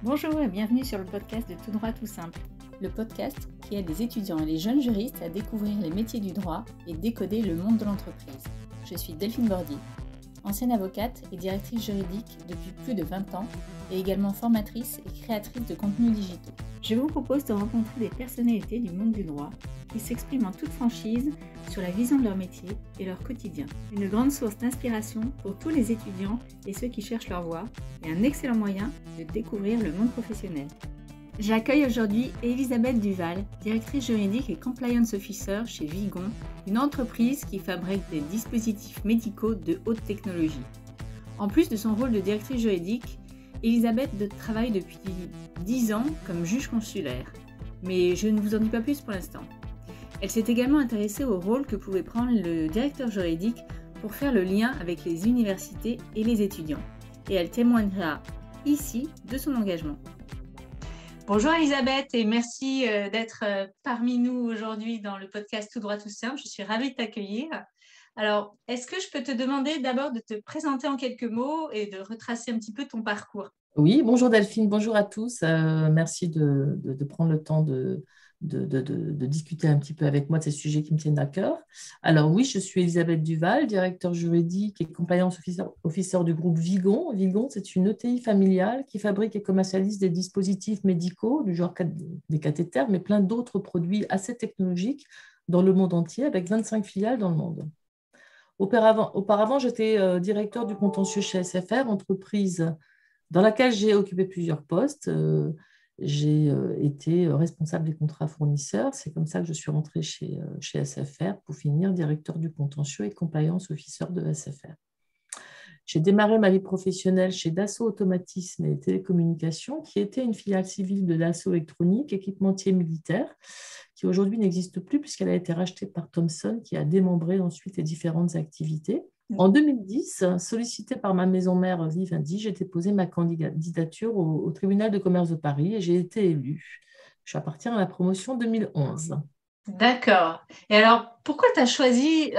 Bonjour et bienvenue sur le podcast de Tout droit tout simple. Le podcast qui aide les étudiants et les jeunes juristes à découvrir les métiers du droit et décoder le monde de l'entreprise. Je suis Delphine Bordy, ancienne avocate et directrice juridique depuis plus de 20 ans et également formatrice et créatrice de contenus digitaux. Je vous propose de rencontrer des personnalités du monde du droit qui s'expriment en toute franchise sur la vision de leur métier et leur quotidien. Une grande source d'inspiration pour tous les étudiants et ceux qui cherchent leur voie et un excellent moyen de découvrir le monde professionnel. J'accueille aujourd'hui Elisabeth Duval, directrice juridique et compliance officer chez Vigon, une entreprise qui fabrique des dispositifs médicaux de haute technologie. En plus de son rôle de directrice juridique, Elisabeth travaille depuis 10 ans comme juge consulaire, mais je ne vous en dis pas plus pour l'instant. Elle s'est également intéressée au rôle que pouvait prendre le directeur juridique pour faire le lien avec les universités et les étudiants. Et elle témoignera ici de son engagement. Bonjour Elisabeth et merci d'être parmi nous aujourd'hui dans le podcast Tout droit tout simple. Je suis ravie de t'accueillir. Alors, est-ce que je peux te demander d'abord de te présenter en quelques mots et de retracer un petit peu ton parcours? Oui, bonjour Delphine, bonjour à tous. Merci de prendre le temps de discuter un petit peu avec moi de ces sujets qui me tiennent à cœur. Alors oui, je suis Elisabeth Duval, directeur juridique et compliance officer du groupe Vigon. Vigon, c'est une ETI familiale qui fabrique et commercialise des dispositifs médicaux du genre des cathéters, mais plein d'autres produits assez technologiques dans le monde entier, avec 25 filiales dans le monde. Auparavant, j'étais directeur du contentieux chez SFR, entreprise dans laquelle j'ai occupé plusieurs postes. J'ai été responsable des contrats fournisseurs. C'est comme ça que je suis rentrée chez SFR pour finir directeur du contentieux et compliance officer de SFR. J'ai démarré ma vie professionnelle chez Dassault Automatisme et Télécommunications, qui était une filiale civile de Dassault Électronique, équipementier militaire, qui aujourd'hui n'existe plus puisqu'elle a été rachetée par Thomson, qui a démembré ensuite les différentes activités. En 2010, sollicitée par ma maison mère Vivendi, j'ai déposé ma candidature au tribunal de commerce de Paris et j'ai été élue. Je suis à partir de la promotion 2011. D'accord. Et alors, pourquoi tu as choisi,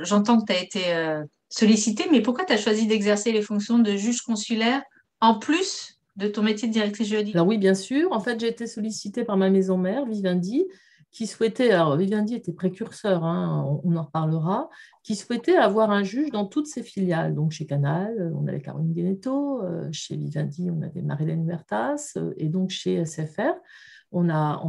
j'entends que tu as été sollicitée, mais pourquoi tu as choisi d'exercer les fonctions de juge consulaire en plus de ton métier de directrice juridique? Alors oui, bien sûr. En fait, j'ai été sollicitée par ma maison mère, Vivendi, qui souhaitait, alors Vivendi était précurseur, hein, on en reparlera, qui souhaitait avoir un juge dans toutes ses filiales. Donc chez Canal, on avait Caroline Guénéto, chez Vivendi, on avait Marilène Huertas, et donc chez SFR, on a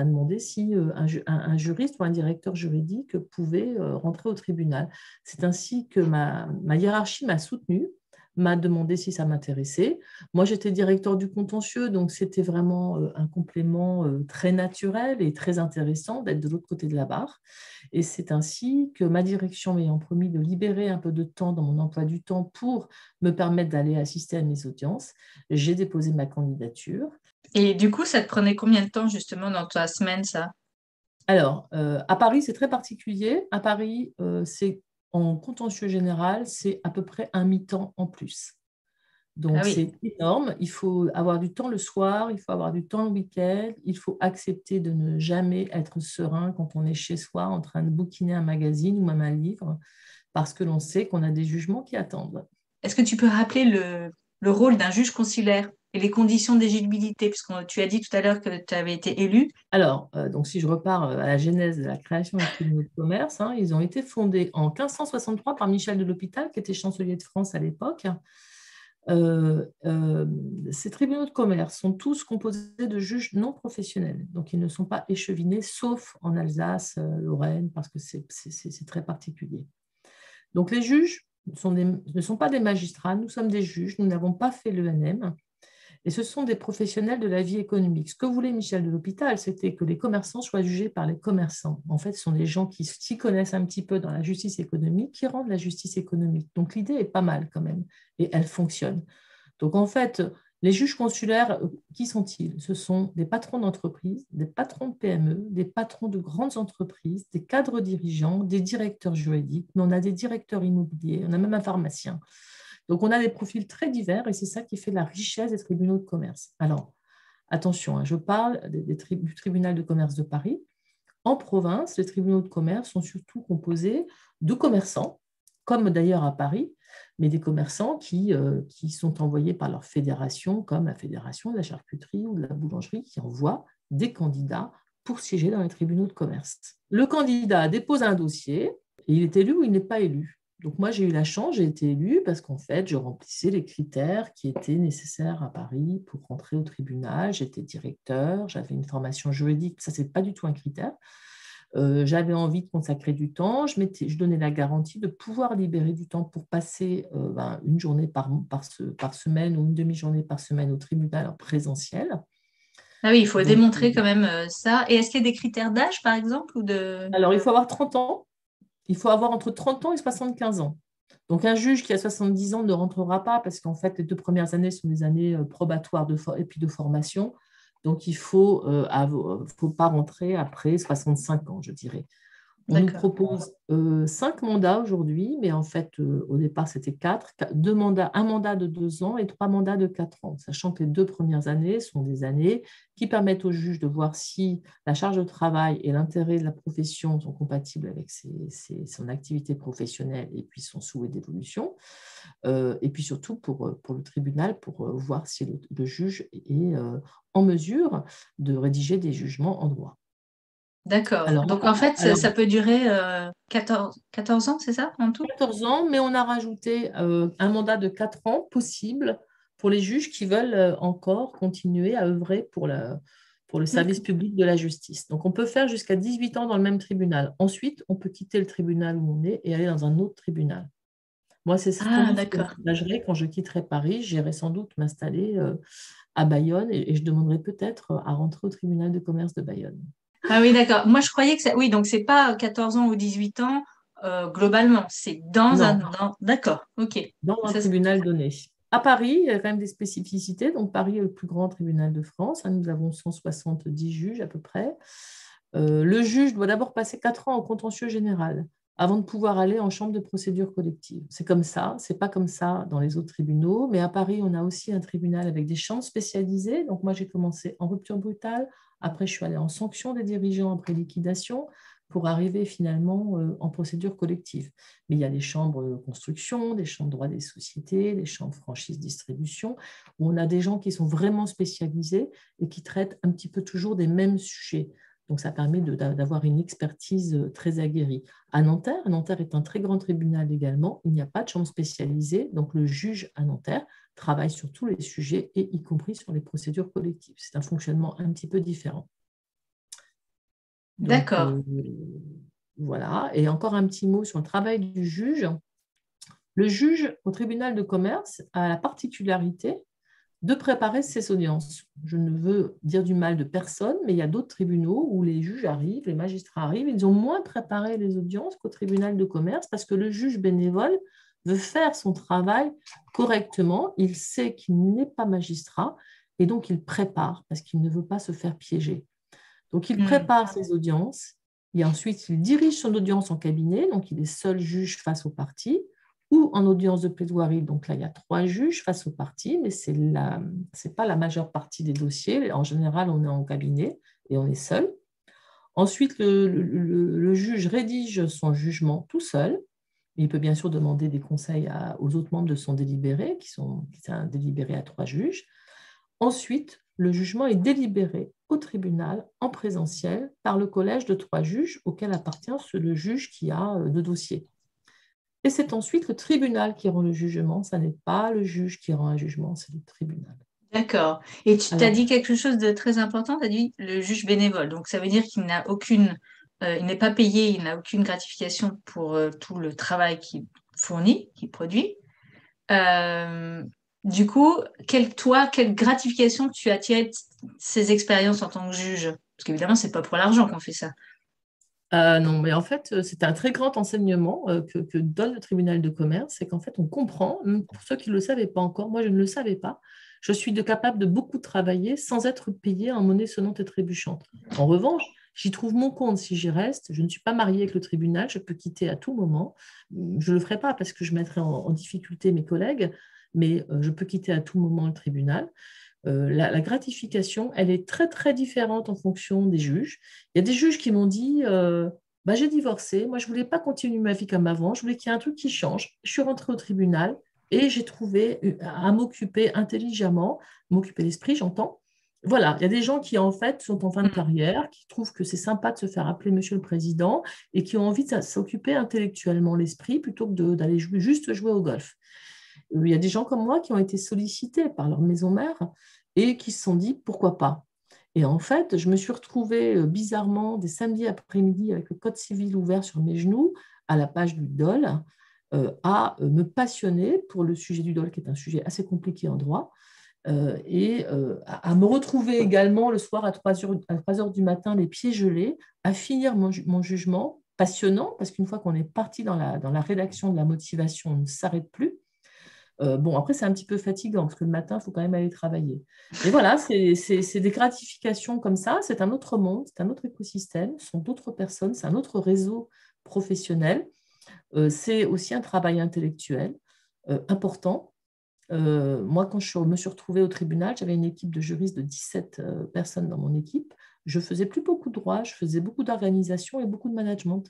demandé si un juriste ou un directeur juridique pouvait rentrer au tribunal. C'est ainsi que ma hiérarchie m'a soutenue, m'a demandé si ça m'intéressait. Moi, j'étais directeur du contentieux, donc c'était vraiment un complément très naturel et très intéressant d'être de l'autre côté de la barre. Et c'est ainsi que ma direction m'ayant promis de libérer un peu de temps dans mon emploi du temps pour me permettre d'aller assister à mes audiences, j'ai déposé ma candidature. Et du coup, ça te prenait combien de temps justement dans ta semaine, ça? Alors, à Paris, c'est très particulier. À Paris, c'est en contentieux général, c'est à peu près un mi-temps en plus. Ah Donc, oui. c'est énorme. Il faut avoir du temps le soir, il faut avoir du temps le week-end, il faut accepter de ne jamais être serein quand on est chez soi en train de bouquiner un magazine ou même un livre, parce que l'on sait qu'on a des jugements qui attendent. Est-ce que tu peux rappeler le rôle d'un juge consulaire et les conditions d'éligibilité, puisque tu as dit tout à l'heure que tu avais été élu? Alors, donc si je repars à la genèse de la création des tribunaux de commerce, hein, ils ont été fondés en 1563 par Michel de l'Hôpital, qui était chancelier de France à l'époque. Euh, euh, Ces tribunaux de commerce sont tous composés de juges non professionnels, donc ils ne sont pas échevinés, sauf en Alsace, Lorraine, parce que c'est très particulier. Donc les juges ne sont pas des magistrats, nous sommes des juges, nous n'avons pas fait l'ENM, et ce sont des professionnels de la vie économique. Ce que voulait Michel de l'Hôpital, c'était que les commerçants soient jugés par les commerçants. En fait, ce sont des gens qui s'y connaissent un petit peu dans la justice économique, qui rendent la justice économique. Donc l'idée est pas mal quand même, et elle fonctionne. Donc en fait, les juges consulaires, qui sont-ils? Ce sont des patrons d'entreprise, des patrons de PME, des patrons de grandes entreprises, des cadres dirigeants, des directeurs juridiques, mais on a des directeurs immobiliers, on a même un pharmacien. Donc, on a des profils très divers et c'est ça qui fait la richesse des tribunaux de commerce. Alors, attention, hein, je parle du tribunal de commerce de Paris. En province, les tribunaux de commerce sont surtout composés de commerçants, comme d'ailleurs à Paris, mais des commerçants qui sont envoyés par leur fédération, comme la fédération de la charcuterie ou de la boulangerie, qui envoient des candidats pour siéger dans les tribunaux de commerce. Le candidat dépose un dossier et il est élu ou il n'est pas élu. Donc moi, j'ai eu la chance, j'ai été élue parce qu'en fait, je remplissais les critères qui étaient nécessaires à Paris pour rentrer au tribunal. J'étais directeur, j'avais une formation juridique, ça, ce n'est pas du tout un critère. J'avais envie de consacrer du temps, je donnais la garantie de pouvoir libérer du temps pour passer une journée par semaine ou une demi-journée par semaine au tribunal en présentiel. Ah oui, il faut Donc, démontrer quand même ça. Et est-ce qu'il y a des critères d'âge, par exemple, ou de... alors, il faut avoir 30 ans, il faut avoir entre 30 ans et 75 ans. Donc, un juge qui a 70 ans ne rentrera pas parce qu'en fait, les 2 premières années sont des années probatoires et puis de formation. Donc, il ne faut pas rentrer après 65 ans, je dirais. On nous D'accord. propose 5 mandats aujourd'hui, mais en fait, au départ, c'était 4. Un mandat de 2 ans et 3 mandats de 4 ans, sachant que les 2 premières années sont des années qui permettent au juge de voir si la charge de travail et l'intérêt de la profession sont compatibles avec son activité professionnelle et puis son souhait d'évolution. Et puis surtout pour le tribunal, pour voir si le juge est en mesure de rédiger des jugements en droit. D'accord. Alors, Donc, en fait, ça, alors ça peut durer 14 ans, c'est ça, en tout? 14 ans, mais on a rajouté un mandat de 4 ans possible pour les juges qui veulent encore continuer à œuvrer pour le service D'accord. public de la justice. Donc, on peut faire jusqu'à 18 ans dans le même tribunal. Ensuite, on peut quitter le tribunal où on est et aller dans un autre tribunal. Moi, c'est sans Ah, doute ce que d'accord. j'envisagerais quand je quitterai Paris. J'irai sans doute m'installer à Bayonne et je demanderai peut-être à rentrer au tribunal de commerce de Bayonne. Ah oui, d'accord. Moi, je croyais que ça... Oui, donc c'est pas 14 ans ou 18 ans globalement. C'est dans un... Non, D'accord, ok. dans un Ça, tribunal donné. À Paris, il y a quand même des spécificités. Donc, Paris est le plus grand tribunal de France. Nous avons 170 juges à peu près. Le juge doit d'abord passer 4 ans au contentieux général avant de pouvoir aller en chambre de procédure collective. C'est comme ça, c'est pas comme ça dans les autres tribunaux, mais à Paris, on a aussi un tribunal avec des chambres spécialisées. Donc moi, j'ai commencé en rupture brutale, après je suis allée en sanction des dirigeants après liquidation, pour arriver finalement en procédure collective. Mais il y a des chambres construction, des chambres droit des sociétés, des chambres franchise distribution, où on a des gens qui sont vraiment spécialisés et qui traitent un petit peu toujours des mêmes sujets. Donc, ça permet d'avoir une expertise très aguerrie. À Nanterre, Nanterre est un très grand tribunal également. Il n'y a pas de chambre spécialisée. Donc, le juge à Nanterre travaille sur tous les sujets et y compris sur les procédures collectives. C'est un fonctionnement un petit peu différent. Donc, d'accord. voilà. Et encore un petit mot sur le travail du juge. Le juge au tribunal de commerce a la particularité de préparer ces audiences. Je ne veux dire du mal de personne, mais il y a d'autres tribunaux où les juges arrivent, les magistrats arrivent, ils ont moins préparé les audiences qu'au tribunal de commerce parce que le juge bénévole veut faire son travail correctement, il sait qu'il n'est pas magistrat et donc il prépare parce qu'il ne veut pas se faire piéger. Donc il Hmm. prépare ses audiences et ensuite il dirige son audience en cabinet, donc il est seul juge face aux parties ou en audience de plaidoirie. Donc là, il y a 3 juges face aux parties, mais ce n'est pas la majeure partie des dossiers. En général, on est en cabinet et on est seul. Ensuite, le juge rédige son jugement tout seul. Il peut bien sûr demander des conseils aux autres membres de son délibéré, qui est un délibéré à 3 juges. Ensuite, le jugement est délibéré au tribunal en présentiel par le collège de 3 juges auquel appartient le juge qui a 2 dossiers. Et c'est ensuite le tribunal qui rend le jugement. Ce n'est pas le juge qui rend un jugement, c'est le tribunal. D'accord. Et tu t'as Alors, dit quelque chose de très important, tu as dit le juge bénévole. Donc ça veut dire qu'il n'a aucune, il n'est pas payé, il n'a aucune gratification pour tout le travail qu'il fournit, qu'il produit. Euh, du coup, quelle gratification tu as tiré de ces expériences en tant que juge? Parce qu'évidemment, c'est pas pour l'argent qu'on fait ça. non, mais en fait, c'est un très grand enseignement que donne le tribunal de commerce, c'est qu'en fait, on comprend, même pour ceux qui ne le savaient pas encore, moi je ne le savais pas, je suis capable de beaucoup travailler sans être payé en monnaie sonnante et trébuchante. En revanche, j'y trouve mon compte si j'y reste. Je ne suis pas mariée avec le tribunal, je peux quitter à tout moment. Je ne le ferai pas parce que je mettrai en difficulté mes collègues, mais je peux quitter à tout moment le tribunal. La gratification, elle est très, très différente en fonction des juges. Il y a des juges qui m'ont dit Bah, j'ai divorcé. Moi, je ne voulais pas continuer ma vie comme avant. Je voulais qu'il y ait un truc qui change. Je suis rentrée au tribunal et j'ai trouvé à m'occuper intelligemment, m'occuper l'esprit, j'entends. Voilà, il y a des gens qui, en fait, sont en fin de carrière, qui trouvent que c'est sympa de se faire appeler Monsieur le Président et qui ont envie de s'occuper intellectuellement l'esprit plutôt que d'aller juste jouer au golf. Il y a des gens comme moi qui ont été sollicités par leur maison mère et qui se sont dit pourquoi pas. Et en fait, je me suis retrouvée bizarrement des samedis après-midi avec le code civil ouvert sur mes genoux à la page du DOL à me passionner pour le sujet du DOL, qui est un sujet assez compliqué en droit, et à me retrouver également le soir à 3 heures du matin, les pieds gelés, à finir mon jugement passionnant, parce qu'une fois qu'on est parti dans la rédaction de la motivation, on ne s'arrête plus. Bon, après, c'est un petit peu fatigant parce que le matin, il faut quand même aller travailler. Mais voilà, c'est des gratifications comme ça. C'est un autre monde, c'est un autre écosystème, ce sont d'autres personnes, c'est un autre réseau professionnel. C'est aussi un travail intellectuel important. Moi, quand je me suis retrouvée au tribunal, j'avais une équipe de juristes de 17 personnes dans mon équipe. Je faisais plus beaucoup de droit, je faisais beaucoup d'organisation et beaucoup de management.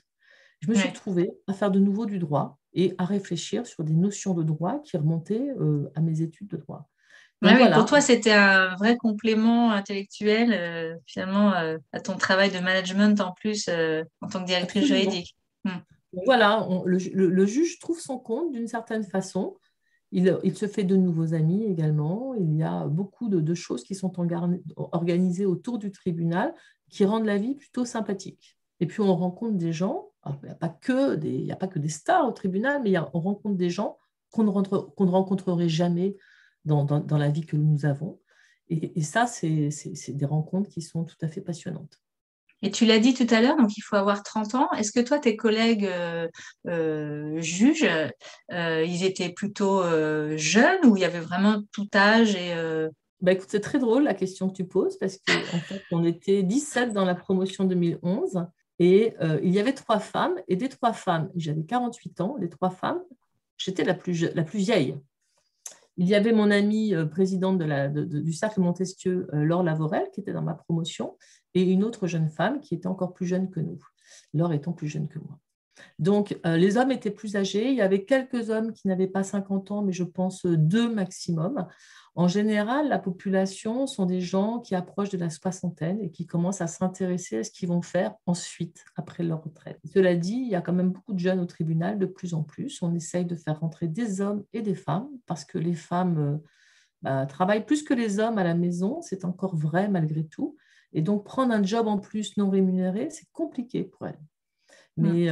Je me suis Ouais. retrouvée à faire de nouveau du droit et à réfléchir sur des notions de droit qui remontaient à mes études de droit. Ouais, Donc oui, pour voilà, toi, c'était un vrai complément intellectuel, finalement, à ton travail de management en plus, en tant que directrice absolument. juridique. Hmm. Donc voilà, le juge trouve son compte d'une certaine façon. Il se fait de nouveaux amis également. Il y a beaucoup de choses qui sont organisées autour du tribunal qui rendent la vie plutôt sympathique. Et puis on rencontre des gens, alors, il n'y a pas que des stars au tribunal, mais on rencontre des gens qu'on ne rencontrerait jamais dans la vie que nous avons. Et ça, c'est des rencontres qui sont tout à fait passionnantes. Et tu l'as dit tout à l'heure, donc il faut avoir 30 ans. Est-ce que toi, tes collègues juges, ils étaient plutôt jeunes ou il y avait vraiment tout âge Bah, écoute, c'est très drôle la question que tu poses parce qu'en fait, on était 17 dans la promotion 2011 et il y avait 3 femmes. Et des 3 femmes, j'avais 48 ans, les 3 femmes, j'étais la plus vieille. Il y avait mon amie présidente du Cercle Montesquieu, Laure Lavorel, qui était dans ma promotion, et une autre jeune femme qui était encore plus jeune que nous, Laure étant plus jeune que moi. Donc, les hommes étaient plus âgés. Il y avait quelques hommes qui n'avaient pas 50 ans, mais je pense 2 maximum. En général, la population sont des gens qui approchent de la soixantaine et qui commencent à s'intéresser à ce qu'ils vont faire ensuite, après leur retraite. Cela dit, il y a quand même beaucoup de jeunes au tribunal, de plus en plus. On essaye de faire rentrer des hommes et des femmes, parce que les femmes travaillent plus que les hommes à la maison. C'est encore vrai malgré tout. Et donc, prendre un job en plus non rémunéré, c'est compliqué pour elles. Hmm. Mais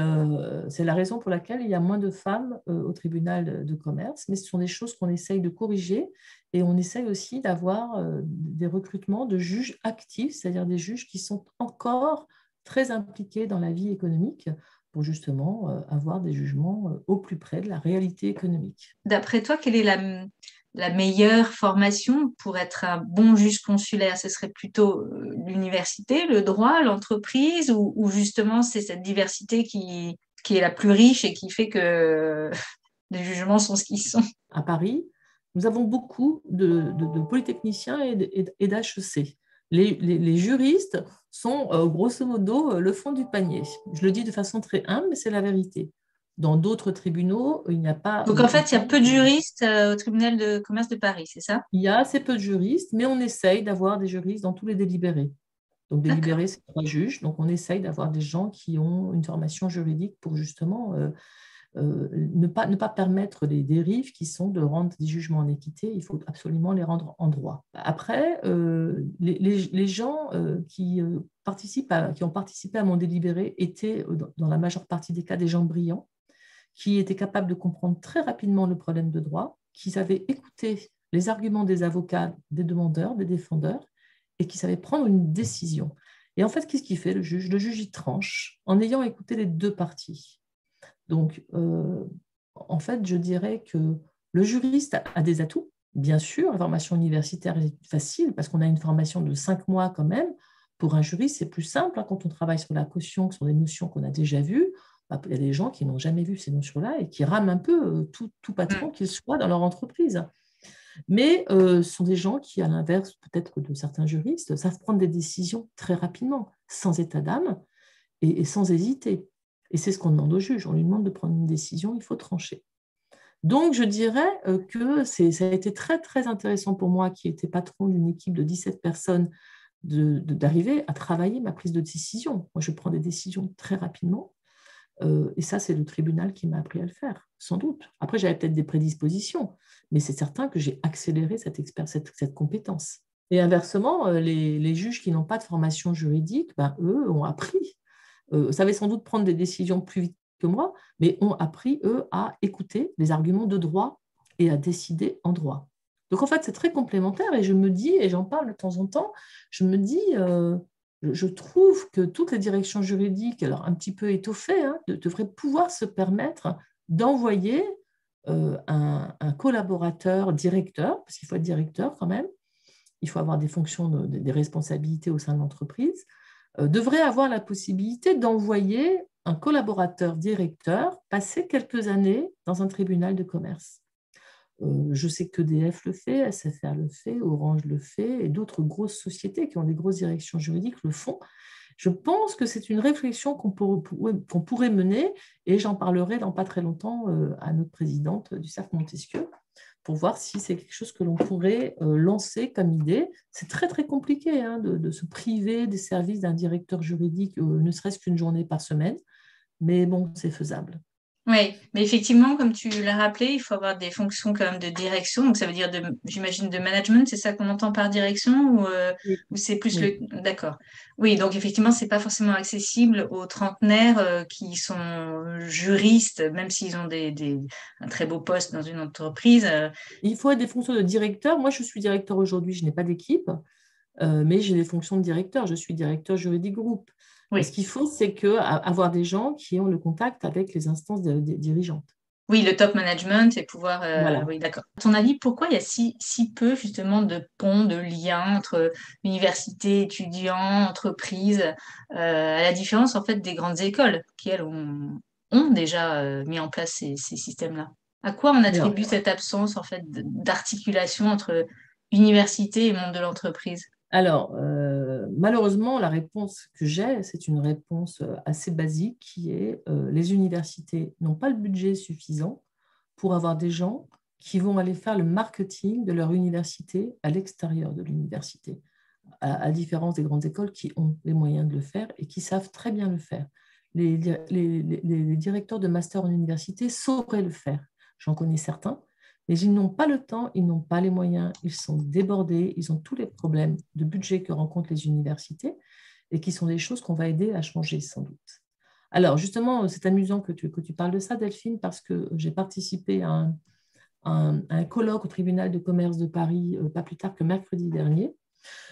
c'est la raison pour laquelle il y a moins de femmes au tribunal de commerce. Mais ce sont des choses qu'on essaye de corriger et on essaye aussi d'avoir des recrutements de juges actifs, c'est-à-dire des juges qui sont encore très impliqués dans la vie économique pour justement avoir des jugements au plus près de la réalité économique. D'après toi, quelle est la meilleure formation pour être un bon juge consulaire? Ce serait plutôt l'université, le droit, l'entreprise, ou justement c'est cette diversité qui est la plus riche et qui fait que les jugements sont ce qu'ils sont? À Paris, nous avons beaucoup de polytechniciens et d'HEC. Les juristes sont grosso modo le fond du panier. Je le dis de façon très humble, mais c'est la vérité. Dans d'autres tribunaux, il n'y a pas Donc en fait, il y a autant. peu de juristes au tribunal de commerce de Paris, c'est ça? Il y a assez peu de juristes, mais on essaye d'avoir des juristes dans tous les délibérés. Donc, D'accord. délibérés, c'est 3 juges. Donc, on essaye d'avoir des gens qui ont une formation juridique pour justement ne pas permettre les dérives qui sont de rendre des jugements en équité. Il faut absolument les rendre en droit. Après, les gens qui ont participé à mon délibéré étaient, dans la majeure partie des cas, des gens brillants qui étaient capables de comprendre très rapidement le problème de droit, qui savaient écouter les arguments des avocats, des demandeurs, des défendeurs, et qui savaient prendre une décision. Et en fait, qu'est-ce qu'il fait, le juge? Le juge, il tranche en ayant écouté les 2 parties. Donc, en fait, je dirais que le juriste a des atouts. Bien sûr, la formation universitaire est facile parce qu'on a une formation de 5 mois quand même. Pour un juriste, c'est plus simple hein, quand on travaille sur la caution, sur des notions qu'on a déjà vues. Il y a des gens qui n'ont jamais vu ces notions-là et qui rament un peu tout patron Hmm. qu'il soit dans leur entreprise. Mais ce sont des gens qui, à l'inverse peut-être de certains juristes, savent prendre des décisions très rapidement, sans état d'âme et sans hésiter. Et c'est ce qu'on demande au juge. On lui demande de prendre une décision, il faut trancher. Donc, je dirais que ça a été très, très intéressant pour moi, qui était patron d'une équipe de 17 personnes, d'arriver à travailler ma prise de décision. Moi, je prends des décisions très rapidement. Et ça, c'est le tribunal qui m'a appris à le faire, sans doute. Après, j'avais peut-être des prédispositions, mais c'est certain que j'ai accéléré cette compétence. Et inversement, les juges qui n'ont pas de formation juridique, ben, eux, ont appris. Savaient sans doute prendre des décisions plus vite que moi, mais ont appris, eux, à écouter les arguments de droit et à décider en droit. Donc, en fait, c'est très complémentaire et je me dis, et j'en parle de temps en temps, je me dis, je trouve que toutes les directions juridiques, alors un petit peu étoffées, hein, devraient pouvoir se permettre d'envoyer un collaborateur directeur, parce qu'il faut être directeur quand même, il faut avoir des fonctions, des responsabilités au sein de l'entreprise, devrait avoir la possibilité d'envoyer un collaborateur directeur passer quelques années dans un tribunal de commerce. Je sais qu'EDF le fait, SFR le fait, Orange le fait, et d'autres grosses sociétés qui ont des grosses directions juridiques le font. Je pense que c'est une réflexion qu'on pourrait mener, et j'en parlerai dans pas très longtemps à notre présidente du Cercle Montesquieu, pour voir si c'est quelque chose que l'on pourrait lancer comme idée. C'est très, très compliqué hein, de se priver des services d'un directeur juridique, ne serait-ce qu'une journée par semaine, mais bon, c'est faisable. Oui, mais effectivement, comme tu l'as rappelé, il faut avoir des fonctions quand même de direction. Donc, ça veut dire, j'imagine, de management, c'est ça qu'on entend par direction Oui, ou c'est plus oui. le... D'accord. Oui, donc effectivement, c'est pas forcément accessible aux trentenaires qui sont juristes, même s'ils ont un très beau poste dans une entreprise. Il faut être des fonctions de directeur. Moi, je suis directeur aujourd'hui, je n'ai pas d'équipe, mais j'ai des fonctions de directeur. Je suis directeur juridique groupe. Ce Oui. qu'il faut, c'est avoir des gens qui ont le contact avec les instances dirigeantes. Oui, le top management et pouvoir. Voilà. Oui, d'accord. À ton avis, pourquoi il y a si peu justement de ponts, de liens entre université, étudiants, entreprises, à la différence en fait des grandes écoles qui, elles, ont déjà mis en place ces systèmes-là? À quoi on Alors, attribue cette absence en fait d'articulation entre université et monde de l'entreprise? Malheureusement, la réponse que j'ai, c'est une réponse assez basique qui est les universités n'ont pas le budget suffisant pour avoir des gens qui vont aller faire le marketing de leur université à l'extérieur de l'université, à différence des grandes écoles qui ont les moyens de le faire et qui savent très bien le faire. Les directeurs de master en université sauraient le faire. J'en connais certains, mais ils n'ont pas le temps, ils n'ont pas les moyens, ils sont débordés, ils ont tous les problèmes de budget que rencontrent les universités et qui sont des choses qu'on va aider à changer sans doute. Alors justement, c'est amusant que tu parles de ça, Delphine, parce que j'ai participé à un colloque au tribunal de commerce de Paris, pas plus tard que mercredi dernier,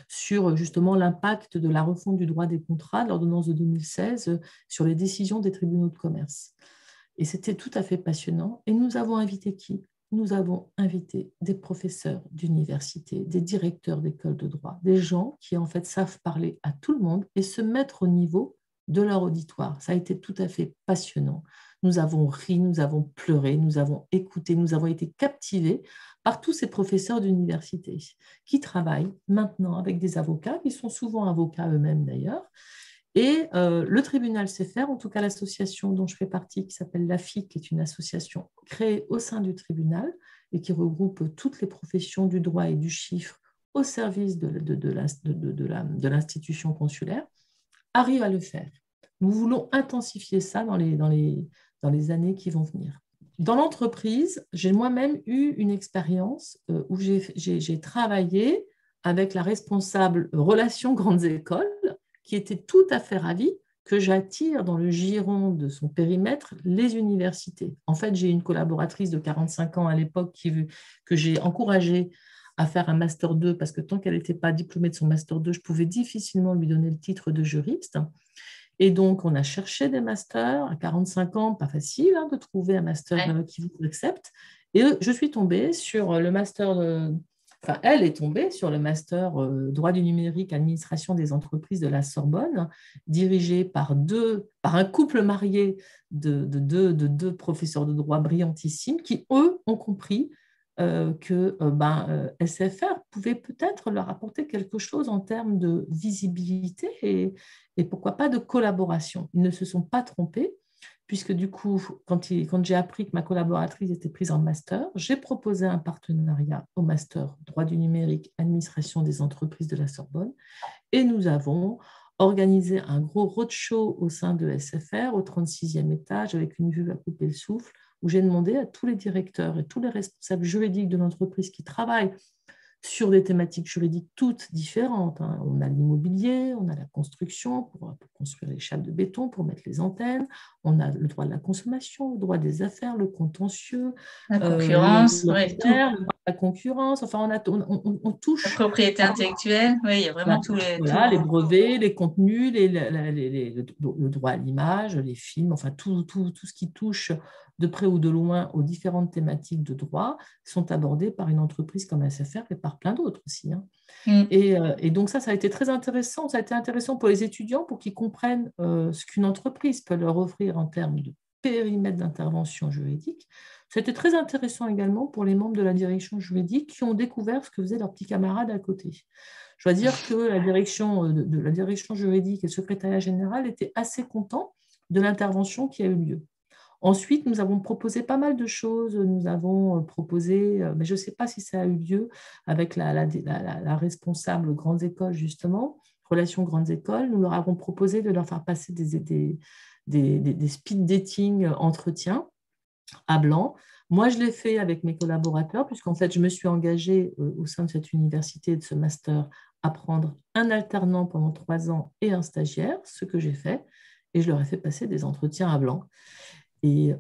sur justement l'impact de la refonte du droit des contrats de l'ordonnance de 2016 sur les décisions des tribunaux de commerce. Et c'était tout à fait passionnant. Et nous avons invité qui? Nous avons invité des professeurs d'université, des directeurs d'écoles de droit, des gens qui en fait savent parler à tout le monde et se mettre au niveau de leur auditoire. Ça a été tout à fait passionnant. Nous avons ri, nous avons pleuré, nous avons écouté, nous avons été captivés par tous ces professeurs d'université qui travaillent maintenant avec des avocats, qui sont souvent avocats eux-mêmes d'ailleurs. Et le tribunal sait faire, en tout cas l'association dont je fais partie, qui s'appelle l'AFIC, qui est une association créée au sein du tribunal et qui regroupe toutes les professions du droit et du chiffre au service de l'institution consulaire, arrive à le faire. Nous voulons intensifier ça dans les années qui vont venir. Dans l'entreprise, j'ai moi-même eu une expérience où j'ai travaillé avec la responsable relations grandes écoles qui était tout à fait ravie que j'attire dans le giron de son périmètre les universités. En fait, j'ai une collaboratrice de 45 ans à l'époque que j'ai encouragée à faire un Master 2 parce que tant qu'elle n'était pas diplômée de son Master 2, je pouvais difficilement lui donner le titre de juriste. Et donc, on a cherché des masters à 45 ans, pas facile hein, de trouver un master Ouais. qui vous accepte. Et je suis tombée sur le master Enfin, elle est tombée sur le master droit du numérique, administration des entreprises de la Sorbonne, dirigé par un couple marié de deux professeurs de droit brillantissimes qui, eux, ont compris que SFR pouvait peut-être leur apporter quelque chose en termes de visibilité et pourquoi pas de collaboration. Ils ne se sont pas trompés. puisque du coup, quand j'ai appris que ma collaboratrice était prise en master, j'ai proposé un partenariat au master droit du numérique, administration des entreprises de la Sorbonne, et nous avons organisé un gros roadshow au sein de SFR, au 36e étage, avec une vue à couper le souffle, où j'ai demandé à tous les directeurs et tous les responsables juridiques de l'entreprise qui travaillent sur des thématiques juridiques toutes différentes. On a l'immobilier, on a la construction pour construire les chapes de béton, pour mettre les antennes, on a le droit de la consommation, le droit des affaires, le contentieux, La concurrence, le tout. droit de la concurrence, enfin on La touche propriété intellectuelle, oui, il y a vraiment tous les... voilà, les brevets, les contenus, le droit à l'image, les films, enfin tout ce qui touche de près ou de loin aux différentes thématiques de droit sont abordés par une entreprise comme SFR et par plein d'autres aussi. Et donc ça a été très intéressant. Ça a été intéressant pour les étudiants pour qu'ils comprennent ce qu'une entreprise peut leur offrir en termes de périmètre d'intervention juridique. C'était très intéressant également pour les membres de la direction juridique qui ont découvert ce que faisaient leurs petits camarades à côté. Je dois dire que la direction juridique et le secrétariat général étaient assez contents de l'intervention qui a eu lieu. Ensuite, nous avons proposé pas mal de choses. Nous avons proposé, mais je ne sais pas si ça a eu lieu, avec la responsable grandes écoles, justement, relations grandes écoles, nous leur avons proposé de leur faire passer des speed dating entretiens à blanc. Moi, je l'ai fait avec mes collaborateurs, puisqu'en fait, je me suis engagée au sein de cette université, de ce master, à prendre un alternant pendant 3 ans et un stagiaire, ce que j'ai fait, et je leur ai fait passer des entretiens à blanc. Et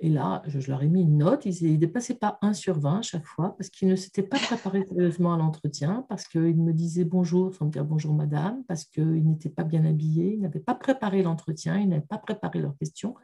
là, je leur ai mis une note. Ils ne dépassaient pas 1/20 à chaque fois parce qu'ils ne s'étaient pas préparés sérieusement à l'entretien, parce qu'ils me disaient bonjour sans me dire bonjour madame, parce qu'ils n'étaient pas bien habillés, ils n'avaient pas préparé l'entretien, ils n'avaient pas préparé leurs questions.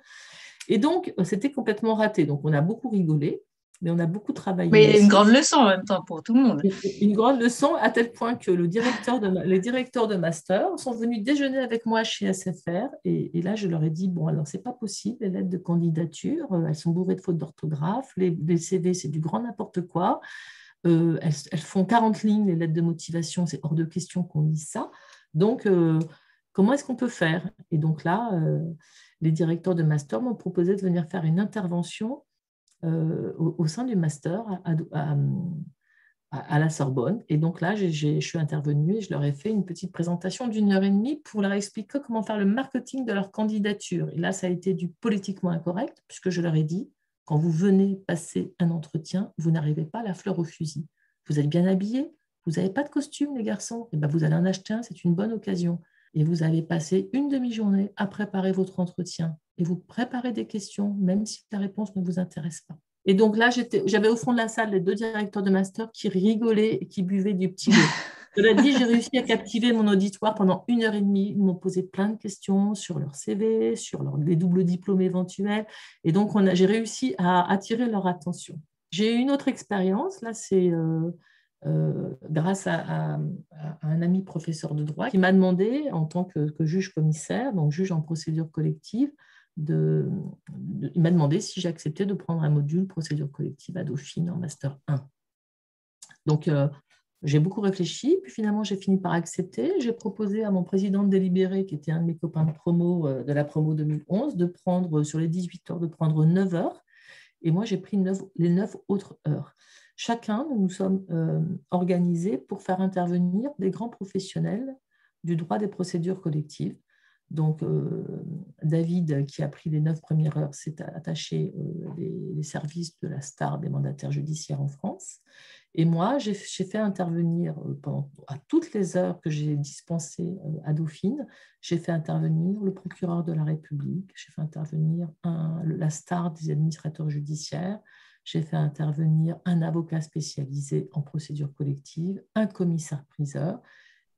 Et donc, c'était complètement raté. Donc, on a beaucoup rigolé, mais on a beaucoup travaillé Mais une aussi. grande leçon en même temps pour tout le monde. Une grande leçon à tel point que les directeurs de master sont venus déjeuner avec moi chez SFR et là je leur ai dit bon alors c'est pas possible, les lettres de candidature elles sont bourrées de fautes d'orthographe, les CV c'est du grand n'importe quoi, elles font 40 lignes les lettres de motivation, c'est hors de question qu'on lise ça, donc comment est-ce qu'on peut faire? Et donc là les directeurs de master m'ont proposé de venir faire une intervention au sein du master à la Sorbonne. Et donc là, je suis intervenue et je leur ai fait une petite présentation d'1 heure et demie pour leur expliquer comment faire le marketing de leur candidature. Et là, ça a été du politiquement incorrect, puisque je leur ai dit, quand vous venez passer un entretien, vous n'arrivez pas à la fleur au fusil. Vous êtes bien habillés, vous n'avez pas de costume, les garçons, et ben vous allez en acheter un, c'est une bonne occasion. Et vous avez passé une demi-journée à préparer votre entretien. Et vous préparez des questions, même si la réponse ne vous intéresse pas. Et donc là, j'avais au fond de la salle les 2 directeurs de master qui rigolaient et qui buvaient du petit lait. Cela dit, j'ai réussi à captiver mon auditoire pendant 1 heure et demie. Ils m'ont posé plein de questions sur leur CV, sur les doubles diplômes éventuels. Et donc, j'ai réussi à attirer leur attention. J'ai eu une autre expérience. Là, c'est grâce à un ami professeur de droit qui m'a demandé, en tant que juge commissaire, donc juge en procédure collective, il m'a demandé si j'acceptais de prendre un module procédure collective à Dauphine en Master 1. Donc, j'ai beaucoup réfléchi, puis finalement, j'ai fini par accepter. J'ai proposé à mon président de délibéré, qui était un de mes copains de promo, de la promo 2011, de prendre, sur les 18 heures, de prendre 9 heures. Et moi, j'ai pris les 9 autres heures. Chacun, nous nous sommes organisés pour faire intervenir des grands professionnels du droit des procédures collectives. Donc, David, qui a pris les 9 premières heures, s'est attaché les services de la STAR des mandataires judiciaires en France. Et moi, j'ai fait intervenir, à toutes les heures que j'ai dispensées à Dauphine, j'ai fait intervenir le procureur de la République, j'ai fait intervenir la STAR des administrateurs judiciaires, j'ai fait intervenir un avocat spécialisé en procédure collective, un commissaire-priseur.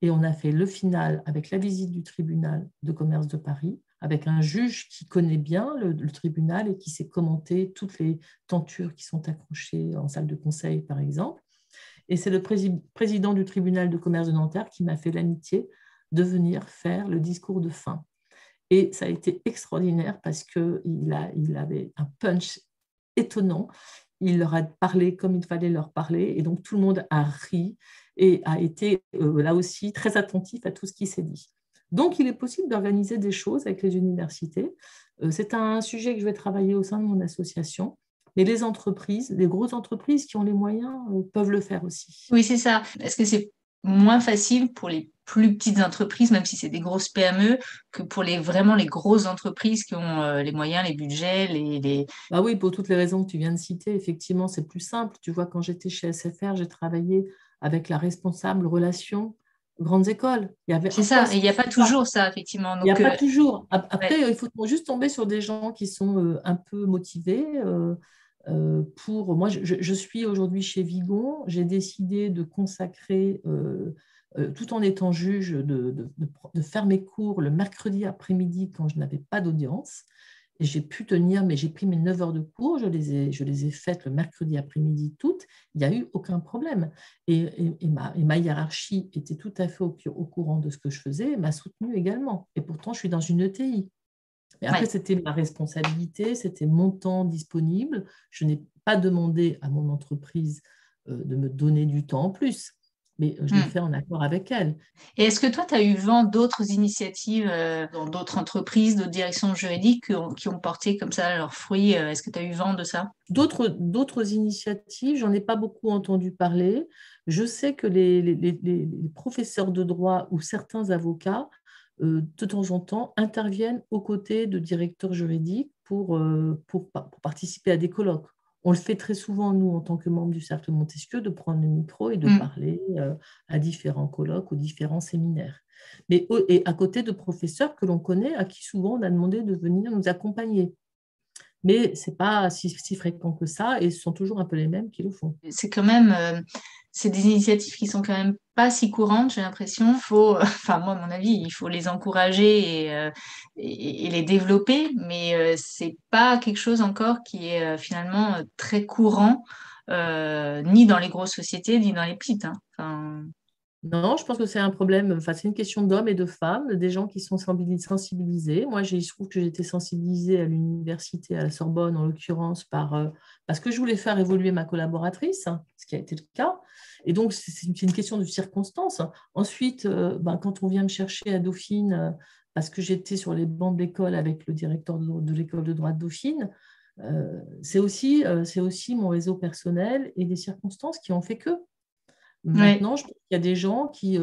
Et on a fait le final avec la visite du tribunal de commerce de Paris, avec un juge qui connaît bien le tribunal et qui sait commenter toutes les tentures qui sont accrochées en salle de conseil, par exemple. Et c'est le président du tribunal de commerce de Nanterre qui m'a fait l'amitié de venir faire le discours de fin. Et ça a été extraordinaire parce qu'il avait un punch étonnant. Il leur a parlé comme il fallait leur parler. Et donc, tout le monde a ri et a été là aussi très attentif à tout ce qui s'est dit. Donc, il est possible d'organiser des choses avec les universités. C'est un sujet que je vais travailler au sein de mon association. Mais les entreprises, les grosses entreprises qui ont les moyens, peuvent le faire aussi. Oui, c'est ça. Est-ce que c'est moins facile pour les plus petites entreprises, même si c'est des grosses PME, que pour vraiment les grosses entreprises qui ont les moyens, les budgets, Bah oui, pour toutes les raisons que tu viens de citer, effectivement, c'est plus simple. Tu vois, quand j'étais chez SFR, j'ai travaillé avec la responsable relations grandes écoles. Il y avait C'est un ça. Et il poste n'y a pour pas ça. toujours ça, effectivement. Il n'y a Donc, pas toujours. ouais, Après, il faut juste tomber sur des gens qui sont un peu motivés. Moi, je suis aujourd'hui chez Vigon. J'ai décidé de consacrer, tout en étant juge, de faire mes cours le mercredi après-midi quand je n'avais pas d'audience. Et j'ai pu tenir, mais j'ai pris mes 9 heures de cours, je les ai faites le mercredi après-midi toutes, il n'y a eu aucun problème. Et ma hiérarchie était tout à fait au courant de ce que je faisais et m'a soutenue également. Et pourtant, je suis dans une ETI. Mais après, ouais. c'était ma responsabilité, c'était mon temps disponible. Je n'ai pas demandé à mon entreprise de me donner du temps en plus, mais je l'ai Hmm. fait en accord avec elle. Et est-ce que toi, tu as eu vent d'autres initiatives dans d'autres entreprises, d'autres directions juridiques qui ont porté comme ça leurs fruits? Est-ce que tu as eu vent de ça? D'autres initiatives, j'en ai pas beaucoup entendu parler. Je sais que les professeurs de droit ou certains avocats, de temps en temps, interviennent aux côtés de directeurs juridiques pour participer à des colloques. On le fait très souvent, nous, en tant que membres du Cercle Montesquieu, de prendre le micro et de Hmm. parler à différents colloques ou différents séminaires. Et à côté de professeurs que l'on connaît, à qui souvent on a demandé de venir nous accompagner. Mais ce n'est pas si fréquent que ça et ce sont toujours un peu les mêmes qui le font. C'est quand même, c'est des initiatives qui sont quand même pas si courantes, j'ai l'impression. Il faut, enfin moi, à mon avis, il faut les encourager et les développer, mais c'est pas quelque chose encore qui est finalement très courant, ni dans les grosses sociétés, ni dans les petites, hein. Enfin, Non, je pense que c'est un problème, enfin, c'est une question d'hommes et de femmes, des gens qui sont sensibilisés. Moi, il se trouve que j'ai été sensibilisée à l'université, à la Sorbonne en l'occurrence, parce que je voulais faire évoluer ma collaboratrice, hein, ce qui a été le cas. Et donc, c'est une question de circonstance. Ensuite, quand on vient me chercher à Dauphine, parce que j'étais sur les bancs de l'école avec le directeur de l'école de droit de Dauphine, c'est aussi mon réseau personnel et des circonstances qui ont fait que. ouais. Maintenant, je pense qu'il y a des gens qui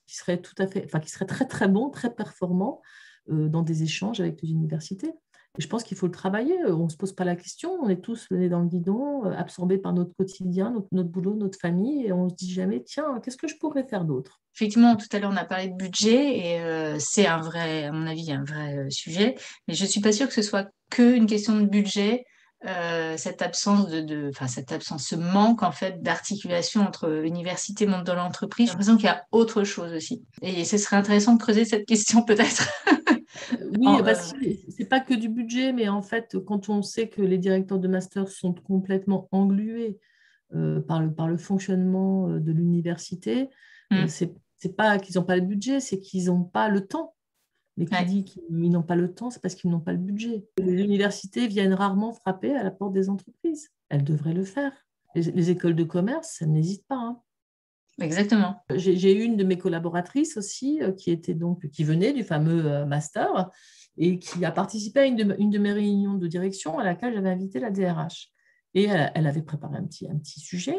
seraient tout à fait, enfin, qui seraient très très bons, très performants dans des échanges avec les universités. Et je pense qu'il faut le travailler. On ne se pose pas la question. On est tous le nez dans le guidon, absorbés par notre quotidien, notre boulot, notre famille, et on ne se dit jamais, tiens, qu'est-ce que je pourrais faire d'autre? Effectivement, tout à l'heure, on a parlé de budget et c'est un vrai, à mon avis, un vrai sujet. Mais je suis pas sûre que ce soit que une question de budget, cette absence enfin, cette absence, ce manque en fait d'articulation entre université et monde de l'entreprise. J'ai l'impression qu'il y a autre chose aussi. Et ce serait intéressant de creuser cette question peut-être. Oui, En, parce que c'est pas que du budget, mais en fait, quand on sait que les directeurs de master sont complètement englués par le fonctionnement de l'université, hmm, c'est pas qu'ils n'ont pas le budget, c'est qu'ils n'ont pas le temps. Mais qui ouais. dit qu'ils n'ont pas le temps, c'est parce qu'ils n'ont pas le budget. Les universités viennent rarement frapper à la porte des entreprises. Elles devraient le faire. Les écoles de commerce, elles n'hésitent pas, hein. Exactement. J'ai eu une de mes collaboratrices aussi qui venait du fameux master et qui a participé à une de mes réunions de direction à laquelle j'avais invité la DRH. Et elle avait préparé un petit sujet,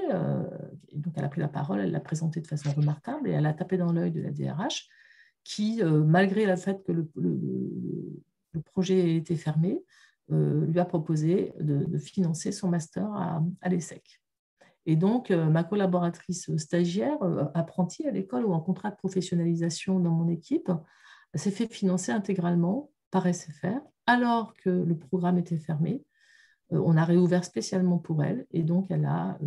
et donc elle a pris la parole, elle l'a présenté de façon remarquable et elle a tapé dans l'œil de la DRH qui, malgré le fait que le projet ait été fermé, lui a proposé de financer son master à l'ESSEC. Et donc, ma collaboratrice stagiaire, apprentie à l'école ou en contrat de professionnalisation dans mon équipe, s'est fait financer intégralement par SFR alors que le programme était fermé. On a réouvert spécialement pour elle et donc elle a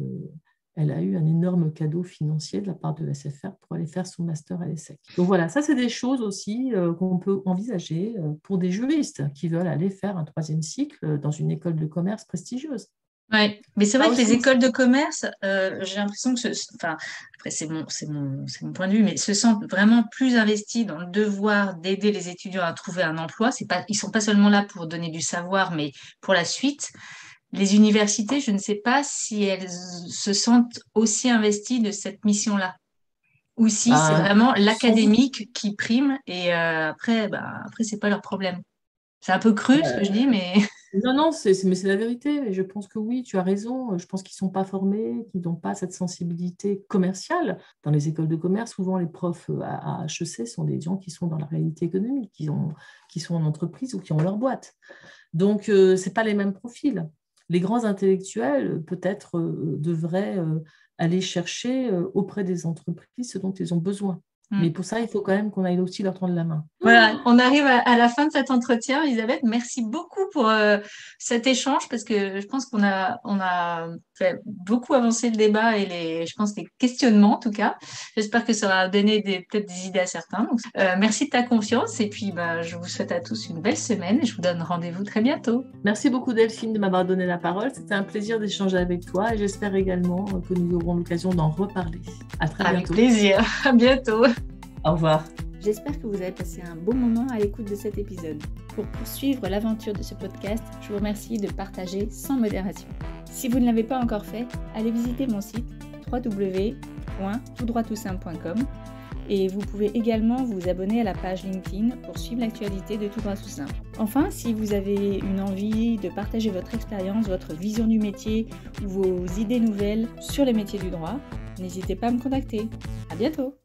eu un énorme cadeau financier de la part de SFR pour aller faire son master à l'ESSEC. Donc voilà, ça c'est des choses aussi qu'on peut envisager pour des juristes qui veulent aller faire un troisième cycle dans une école de commerce prestigieuse. Ouais, mais c'est Ça vrai que les aussi, écoles de commerce, j'ai l'impression que, enfin, après c'est mon point de vue, mais se sentent vraiment plus investis dans le devoir d'aider les étudiants à trouver un emploi. C'est pas, ils sont pas seulement là pour donner du savoir, mais pour la suite. Les universités, je ne sais pas si elles se sentent aussi investies de cette mission-là. ou si c'est Bah, vraiment sans doute. l'académique qui prime et après, c'est pas leur problème. C'est un peu cru ce que je dis, mais Non, non, mais c'est la vérité. Et je pense que oui, tu as raison. Je pense qu'ils ne sont pas formés, qu'ils n'ont pas cette sensibilité commerciale. Dans les écoles de commerce, souvent les profs à HEC sont des gens qui sont dans la réalité économique, qui sont en entreprise ou qui ont leur boîte. Donc, ce n'est pas les mêmes profils. Les grands intellectuels, peut-être, devraient aller chercher auprès des entreprises ce dont ils ont besoin. Mais pour ça, il faut quand même qu'on aille aussi leur tendre la main. Voilà, on arrive à la fin de cet entretien. Elisabeth, merci beaucoup pour cet échange parce que je pense qu'on a fait beaucoup avancer le débat et je pense les questionnements en tout cas. J'espère que ça va donner peut-être des idées à certains. Donc, merci de ta confiance et puis je vous souhaite à tous une belle semaine et je vous donne rendez-vous très bientôt. Merci beaucoup Delphine de m'avoir donné la parole. C'était un plaisir d'échanger avec toi et j'espère également que nous aurons l'occasion d'en reparler. À très bientôt. Avec plaisir. À bientôt. Au revoir. J'espère que vous avez passé un bon moment à l'écoute de cet épisode. Pour poursuivre l'aventure de ce podcast, je vous remercie de partager sans modération. Si vous ne l'avez pas encore fait, allez visiter mon site www.toutdroittoutsimple.com et vous pouvez également vous abonner à la page LinkedIn pour suivre l'actualité de Tout droit tout simple. Enfin, si vous avez une envie de partager votre expérience, votre vision du métier ou vos idées nouvelles sur les métiers du droit, n'hésitez pas à me contacter. À bientôt!